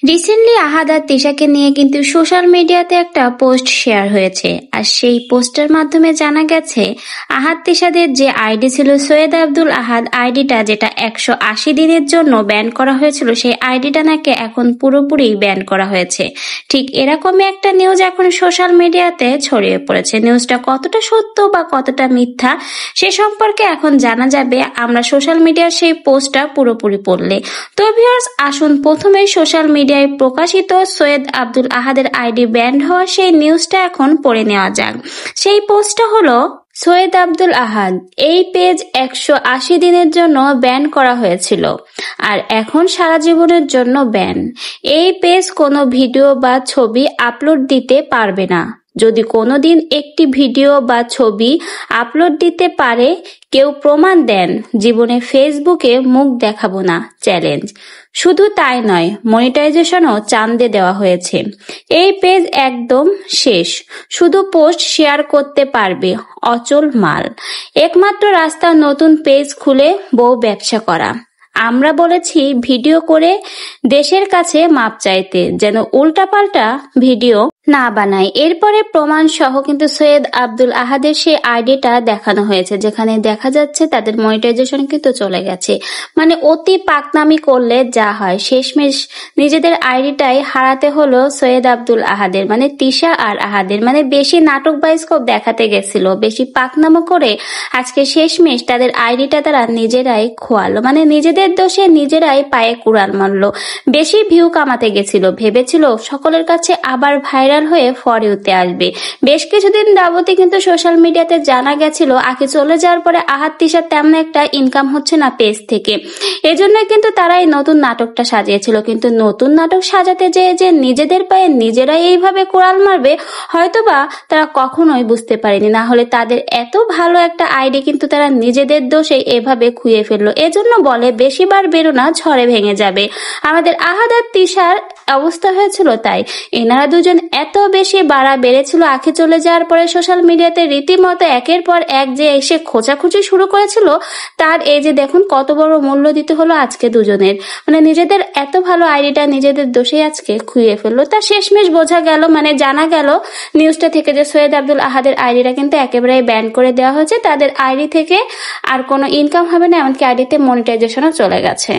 Recently আহাদ আর তিশাকে নিয়ে কিন্তু social মিডিয়াতে একটা পোস্ট শেয়ার হয়েছে। আর সেই পোস্টের মাধ্যমে জানা গেছে আহাদ তিশাদের যে আইডি ছিল সৈয়দ আব্দুল আহাদ আইডিটা, যেটা 180 দিনের জন্য ব্যান করা হয়েছিল, সেই আইডিটা নাকি এখন পুরোপুরি ব্যান করা হয়েছে। ঠিক এরকমই একটা নিউজ এখন সোশ্যাল মিডিয়াতে ছড়িয়ে পড়েছে। নিউজটা কতটা সত্য বা কতটা মিথ্যা সে সম্পর্কে এখন জানা যাবে আমরা সোশ্যাল মিডিয়ার সেই পোস্টটা পুরোপুরি পড়লে। তো ভিউয়ার্স, আসুন প্রথমেই সোশ্যাল মিডিয়ায় প্রকাশিত সৈয়দ আব্দুল আহাদের আইডি ব্যান্ড হওয়া সেই নিউজটা এখন পড়ে নেওয়া যাক। সেই পোস্টটা হলো, সৈয়দ আব্দুল আহাদ এই পেজ 180 দিনের জন্য ব্যান করা হয়েছিল আর এখন সারা জীবনের জন্য ব্যান। এই পেজ কোনো ভিডিও বা ছবি আপলোড দিতে পারবে না। যদি কোনোদিন একটি ভিডিও বা ছবি আপলোড দিতে পারে কেউ প্রমাণ দেন, জীবনে ফেসবুকে মুখ দেখাবো না চ্যালেঞ্জ। শুধু তাই নয়, মনিটাইজেশনও চাঁদে দেওয়া হয়েছে। এই পেজ একদম শেষ, শুধু পোস্ট শেয়ার করতে পারবে অচল মাল। একমাত্র রাস্তা নতুন পেজ খুলে বউ ব্যবসা করা। আমরা বলেছি ভিডিও করে দেশের কাছে মাপ চাইতে, যেন উল্টাপাল্টা ভিডিও না বানায়। এরপরে প্রমাণ সহ কিন্তু সৈয়দ আব্দুল আহাদের সেই আইডিটা দেখানো হয়েছে, যেখানে দেখা যাচ্ছে তাদের মনিটাইজেশন কিন্তু চলে গেছে। মানে অতি পাকনামি করলে যা হয়, শেষমেশ নিজেদের আইডিটাই হারাতে হলো সৈয়দ আব্দুল আহাদের, মানে তিশা আর আহাদের। মানে বেশি নাটক বায়োস্কোপ দেখাতে গেছিল, বেশি পাকনামো করে আজকে শেষমেশ তাদের আইডিটা তারা নিজেরাই খোয়ালো। মানে নিজেদের দোষে নিজেরাই পায়ে কুড়াল মারলো। বেশি ভিউ কামাতে গেছিল, ভেবেছিল সকলের কাছে আবার ভাইরাল হয়ে ফরিউতে আসবে। বেশ কিছুদিন যাবতই কিন্তু সোশ্যাল মিডিয়াতে জানা গেছিল আগে চলে যাওয়ার পরে আহাদ তিশার তেমন একটা ইনকাম হচ্ছে না পেজ থেকে। এজন্য কিন্তু তারা এই নতুন নাটকটা সাজিয়েছিল। কিন্তু নতুন নাটক সাজাতে যে নিজেদের পায়ে নিজেরাই এইভাবে কোড়াল মারবে, হয়তোবা তারা কখনোই বুঝতে পারেনি। না হলে তাদের এত ভালো একটা আইডি কিন্তু তারা নিজেদের দোষে এভাবে খুইয়ে ফেললো। এজন্য বলে বেশিবার বেরো না, ঝড়ে ভেঙে যাবে। আমাদের আহাদ আর তিশার অবস্থা হয়েছিল তাই। এনারা দুজন এত বেশি বাড়া বেড়েছিল আখে চলে যাওয়ার পরে সোশ্যাল মিডিয়াতে রীতিমতো একের পর এক যে এসে খোঁচাখুচি শুরু করেছিল, তার এই যে দেখুন কত বড় মূল্য দিতে হলো আজকে দুজনের। মানে নিজেদের এত ভালো আইডিটা নিজেদের দোষে আজকে খুইয়ে ফেললো। তা শেষমেশ বোঝা গেল, মানে জানা গেল নিউজটা থেকে, যে সৈয়দ আব্দুল আহাদের আইডিটা কিন্তু একেবারে ব্যান করে দেওয়া হয়েছে। তাদের আইডি থেকে আর কোনো ইনকাম হবে না, এমনকি আইডিতে মনিটাইজেশনও চলে গেছে।